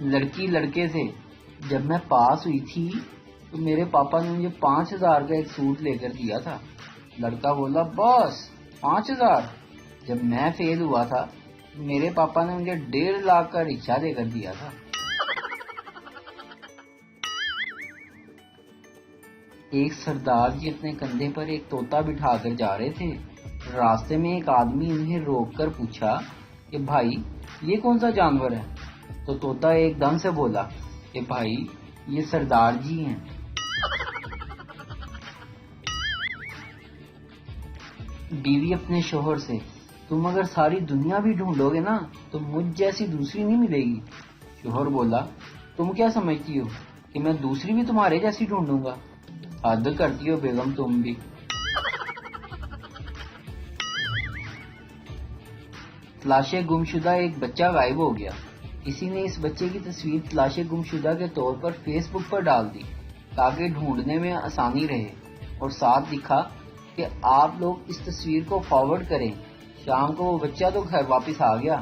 لڑکی لڑکے سے جب میں پاس ہوئی تھی تو میرے پاپا نے مجھے 5,000 کا ایک سوٹ لے کر دیا تھا. لڑکا بولا باس 5,000. جب میں فیل ہوا تھا میرے پاپا نے مجھے 1.5 لاکھ کا رکشہ دے کر دیا تھا. ایک سردار جی اپنے کندھے پر ایک طوطا بٹھا کر جا رہے تھے. راستے میں ایک آدمی انہیں روک کر پوچھا کہ بھائی یہ کون سا جانور ہے؟ تو طوطا ایک دم سے بولا کہ بھائی یہ سردار جی ہیں. بیوی اپنے شوہر سے تم اگر ساری دنیا بھی ڈھونڈو گے نا تو مجھ جیسی دوسری نہیں ملے گی. شوہر بولا تم کیا سمجھتی ہو کہ میں دوسری بھی تمہارے جیسی ڈھونڈوں گا؟ حد کرتی ہو بیگم تم بھی. تلاش گمشدہ ایک بچہ غائب ہو گیا. کسی نے اس بچے کی تصویر تلاش گمشدہ کے طور پر فیس بک پر ڈال دی تاکہ ڈھونڈنے میں آسانی رہے اور ساتھ لکھا کہ آپ لوگ اس تصویر کو فارورڈ کریں. شام کو وہ بچہ تو گھر واپس آ گیا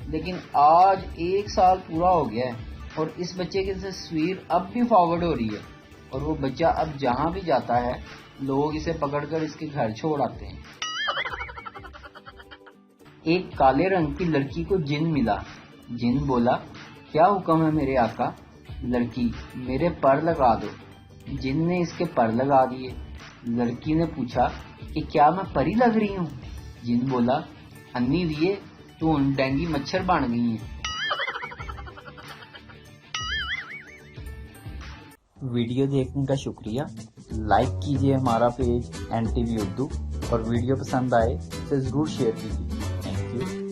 لیکن آج 1 سال پورا ہو گیا ہے اور اس بچے کی تصویر اب بھی فارورڈ ہو رہی ہے اور وہ بچہ اب جہاں بھی جاتا ہے لوگ اسے پکڑ کر اس کے گھر چھوڑ آتے ہیں. ایک کالے رنگ کی لڑکی کو جن ملا. جن بولا کیا حکم ہے میرے آقا؟ لڑکی میرے پر لگا دو. جن نے اس کے پر لگا دیے. لڑکی نے پوچھا کہ کیا میں پری لگ رہی ہوں؟ جن بولا انی دیے تو ڈینگی مچھر بن گئی ہیں. ویڈیو دیکھنے کا شکریہ. لائک کیجیے ہمارا پیج NTV اردو اور ویڈیو پسند آئے تو ضرور شیئر کیجیے. Thank you.